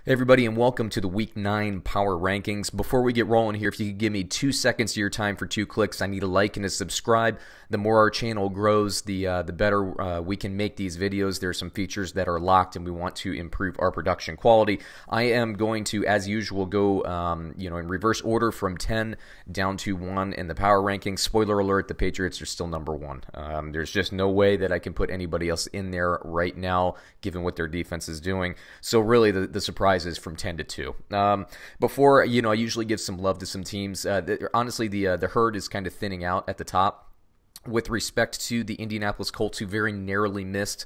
Hey everybody, and welcome to the Week 9 Power Rankings. Before we get rolling here, if you could give me 2 seconds of your time for 2 clicks, I need a like and a subscribe. The more our channel grows, the better we can make these videos. There are some features that are locked, and we want to improve our production quality. I am going to, as usual, go in reverse order from 10 down to 1 in the Power Rankings. Spoiler alert, the Patriots are still number 1. There's just no way that I can put anybody else in there right now, given what their defense is doing. So really, the surprise is from 10 to 2. Before, I usually give some love to some teams. Honestly, the herd is kind of thinning out at the top with respect to the Indianapolis Colts, who very narrowly missed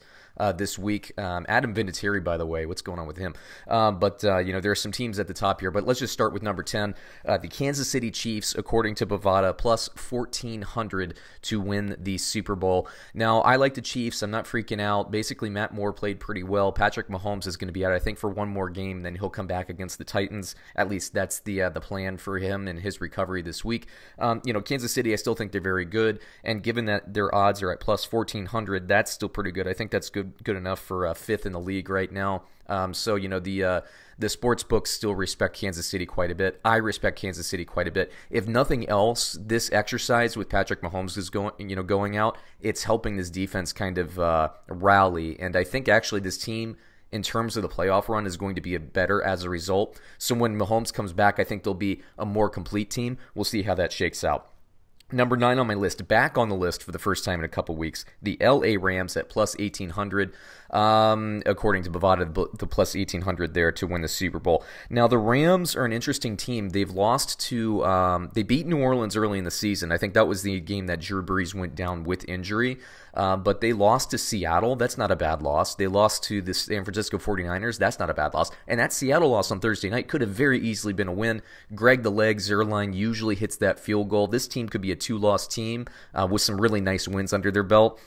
this week. Adam Vinatieri, by the way, what's going on with him? There are some teams at the top here, but let's just start with number 10. The Kansas City Chiefs, according to Bovada, plus 1,400 to win the Super Bowl. Now, I like the Chiefs. I'm not freaking out. Basically, Matt Moore played pretty well. Patrick Mahomes is going to be out, I think, for one more game, then he'll come back against the Titans. At least that's the plan for him and his recovery this week. Kansas City, I still think they're very good, and given that their odds are at plus 1,400, that's still pretty good. I think that's good enough for 5th in the league right now. The sports books still respect Kansas City quite a bit. I respect Kansas City quite a bit. If nothing else, this exercise with Patrick Mahomes is going out, it's helping this defense kind of rally. And I think actually this team, in terms of the playoff run, is going to be better as a result. So when Mahomes comes back, I think they'll be a more complete team. We'll see how that shakes out. Number 9 on my list, back on the list for the first time in a couple weeks, the LA Rams at plus 1,800. According to Bovada, the plus 1,800 there to win the Super Bowl. Now, the Rams are an interesting team. They've lost to, they beat New Orleans early in the season. I think that was the game that Drew Brees went down with injury. But they lost to Seattle. That's not a bad loss. They lost to the San Francisco 49ers. That's not a bad loss. And that Seattle loss on Thursday night could have very easily been a win. Greg the Leg Zuerlein usually hits that field goal. This team could be a 2-loss team with some really nice wins under their belt.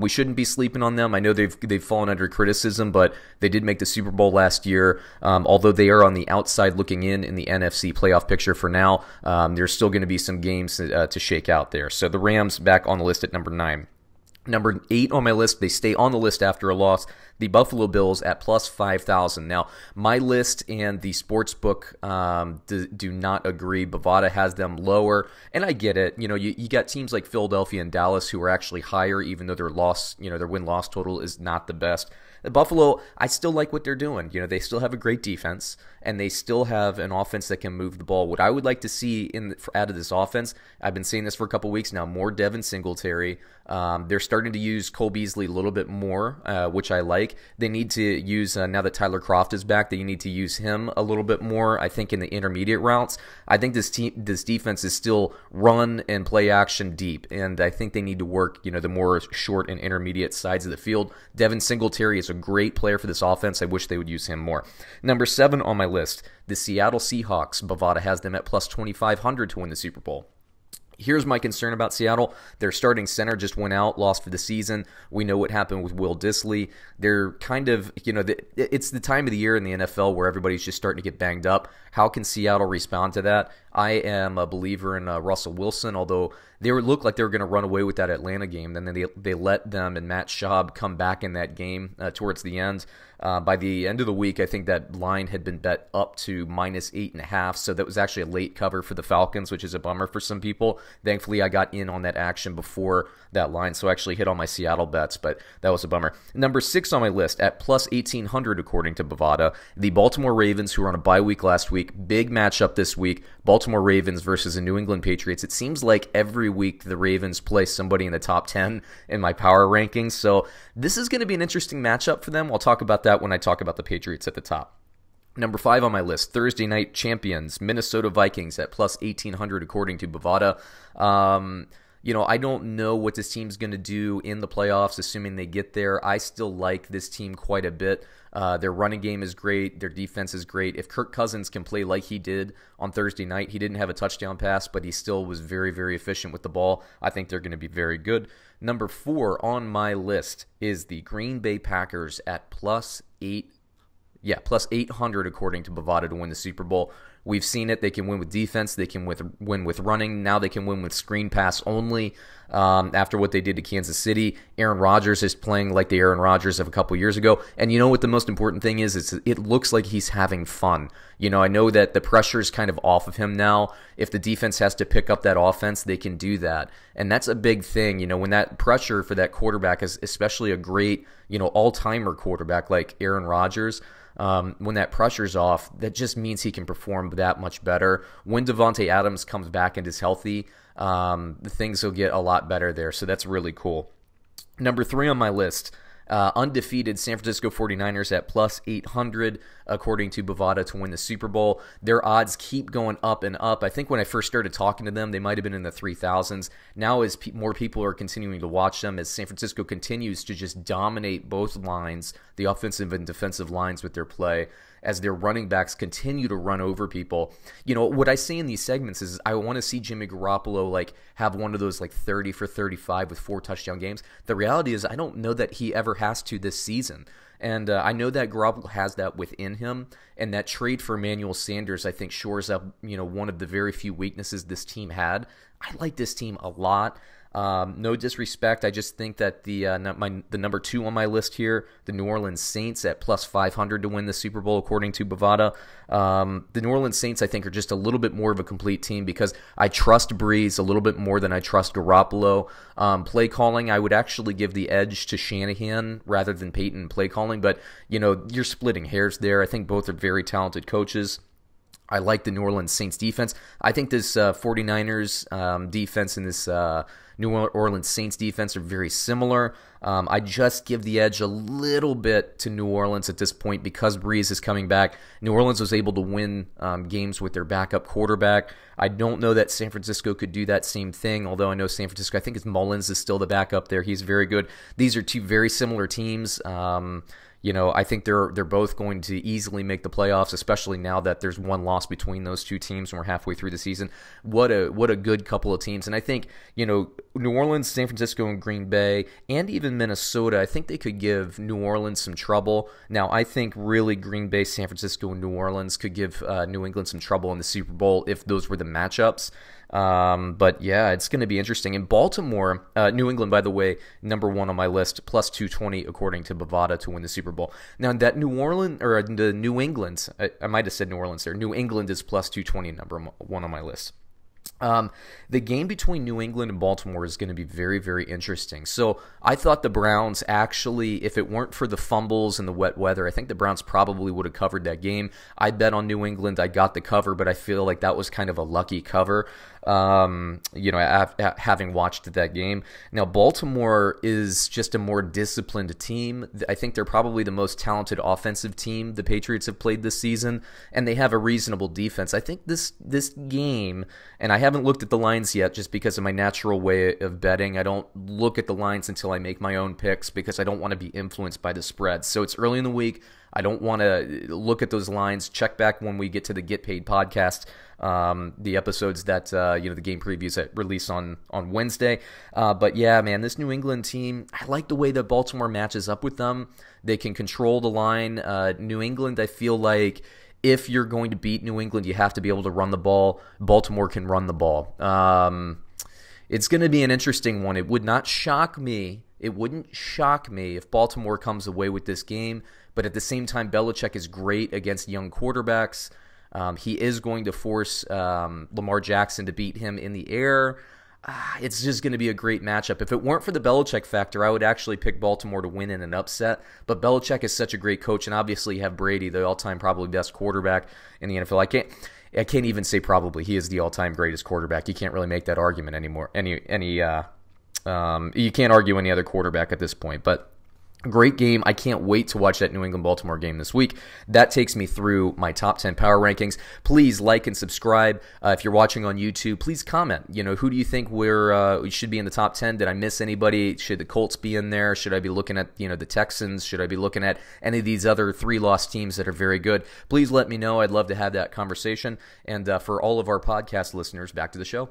We shouldn't be sleeping on them. I know they've fallen under criticism, but they did make the Super Bowl last year. Although they are on the outside looking in the NFC playoff picture for now, there's still going to be some games to shake out there. So the Rams back on the list at number 9. Number 8 on my list, they stay on the list after a loss, the Buffalo Bills at plus 5,000. Now, my list and the sports book do not agree. Bovada has them lower, and I get it. You got teams like Philadelphia and Dallas who are actually higher, even though their win-loss total is not the best. The Buffalo, I still like what they're doing. They still have a great defense, and they still have an offense that can move the ball. What I would like to see out of this offense, I've been saying this for a couple weeks now, more Devin Singletary. They're starting to use Cole Beasley a little bit more, which I like. They need to use, now that Tyler Kroft is back, they need to use him a little bit more, I think, in the intermediate routes. I think this defense is still run and play action deep, and I think they need to work, the more short and intermediate sides of the field. Devin Singletary is a great player for this offense. I wish they would use him more. Number 7 on my list, the Seattle Seahawks. Bovada has them at plus 2,500 to win the Super Bowl. Here's my concern about Seattle. Their starting center just went out, lost for the season. We know what happened with Will Dissly. They're kind of, it's the time of the year in the NFL where everybody's just starting to get banged up. How can Seattle respond to that? I am a believer in Russell Wilson, although they looked like they were going to run away with that Atlanta game. And then they let them and Matt Schaub come back in that game towards the end. By the end of the week, I think that line had been bet up to minus 8.5, so that was actually a late cover for the Falcons, which is a bummer for some people. Thankfully, I got in on that action before that line, so I actually hit on my Seattle bets, but that was a bummer. Number 6 on my list, at plus 1,800 according to Bovada, the Baltimore Ravens, who were on a bye week last week. Big matchup this week, Baltimore Ravens versus the New England Patriots. It seems like every week the Ravens play somebody in the top 10 in my power rankings, so this is going to be an interesting matchup for them. I'll talk about that when I talk about the Patriots at the top. Number 5 on my list, Thursday night champions, Minnesota Vikings at plus 1,800 according to Bovada. I don't know what this team's going to do in the playoffs, assuming they get there. I still like this team quite a bit. Their running game is great. Their defense is great. If Kirk Cousins can play like he did on Thursday night, he didn't have a touchdown pass, but he still was very, very efficient with the ball. I think they're going to be very good. Number 4 on my list is the Green Bay Packers at plus 800 according to Bovada to win the Super Bowl. We've seen it. They can win with defense. They can win with running. Now they can win with screen pass only. After what they did to Kansas City, Aaron Rodgers is playing like the Aaron Rodgers of a couple years ago. And you know what the most important thing is? It looks like he's having fun. I know that the pressure is kind of off of him now. If the defense has to pick up that offense, they can do that. And that's a big thing. When that pressure for that quarterback is especially a great, all-timer quarterback like Aaron Rodgers, when that pressure's off, that just means he can perform that much better. When Devontae Adams comes back and is healthy, things will get a lot better there. So that's really cool. Number 3 on my list, undefeated San Francisco 49ers at plus 800, according to Bovada, to win the Super Bowl. Their odds keep going up and up. I think when I first started talking to them, they might have been in the 3,000s. Now, as more people are continuing to watch them, as San Francisco continues to just dominate both lines, the offensive and defensive lines with their play, as their running backs continue to run over people. What I say in these segments is I want to see Jimmy Garoppolo have one of those 30 for 35 with 4 touchdown games. The reality is I don't know that he ever has to this season. And I know that Garoppolo has that within him, and that trade for Emmanuel Sanders, I think, shores up, one of the very few weaknesses this team had. I like this team a lot. No disrespect. I just think that the number 2 on my list here, the New Orleans Saints at plus 500 to win the Super Bowl, according to Bovada. The New Orleans Saints, I think, are just a little bit more of a complete team because I trust Breeze a little bit more than I trust Garoppolo. Play calling, I would actually give the edge to Shanahan rather than Peyton play calling, but you're splitting hairs there. I think both are very talented coaches. I like the New Orleans Saints defense. I think this 49ers defense and this New Orleans Saints defense are very similar. I just give the edge a little bit to New Orleans at this point because Breeze is coming back. New Orleans was able to win games with their backup quarterback. I don't know that San Francisco could do that same thing, although I know San Francisco, I think it's Mullins is still the backup there. He's very good. These are two very similar teams. I think they're both going to easily make the playoffs, especially now that there's one loss between those two teams and we're halfway through the season. What a good couple of teams. And I think, New Orleans, San Francisco, and Green Bay, and even Minnesota, I think they could give New Orleans some trouble. Now, I think really Green Bay, San Francisco, and New Orleans could give New England some trouble in the Super Bowl if those were the matchups. But yeah, it's going to be interesting. In Baltimore, New England, by the way, number 1 on my list, plus 220 according to Bovada to win the Super Bowl. Now that the New England, I might have said New Orleans there. New England is plus 220, number 1 on my list. The game between New England and Baltimore is going to be very, very interesting. So I thought the Browns actually, if it weren't for the fumbles and the wet weather, I think the Browns probably would have covered that game. I bet on New England. I got the cover, but I feel like that was kind of a lucky cover. Having watched that game. Now, Baltimore is just a more disciplined team. I think they're probably the most talented offensive team the Patriots have played this season, and they have a reasonable defense. I think this game, and I haven't looked at the lines yet just because of my natural way of betting. I don't look at the lines until I make my own picks because I don't want to be influenced by the spread. So it's early in the week. I don't want to look at those lines. Check back when we get to the Get Paid podcast, the episodes that, the game previews that release on Wednesday. But yeah, man, this New England team, I like the way that Baltimore matches up with them. They can control the line. New England, I feel like if you're going to beat New England, you have to be able to run the ball. Baltimore can run the ball. It's going to be an interesting one. It would not shock me. It wouldn't shock me if Baltimore comes away with this game. But at the same time, Belichick is great against young quarterbacks. He is going to force Lamar Jackson to beat him in the air. It's just going to be a great matchup. If it weren't for the Belichick factor, I would actually pick Baltimore to win in an upset. But Belichick is such a great coach, and obviously you have Brady, the all-time probably best quarterback in the NFL. I can't even say probably. He is the all-time greatest quarterback. You can't really make that argument anymore. You can't argue any other quarterback at this point. But great game. I can't wait to watch that New England-Baltimore game this week. That takes me through my top 10 power rankings. Please like and subscribe. If you're watching on YouTube, please comment. Who do you think we should be in the top 10? Did I miss anybody? Should the Colts be in there? Should I be looking at the Texans? Should I be looking at any of these other 3-loss teams that are very good? Please let me know. I'd love to have that conversation. And for all of our podcast listeners, back to the show.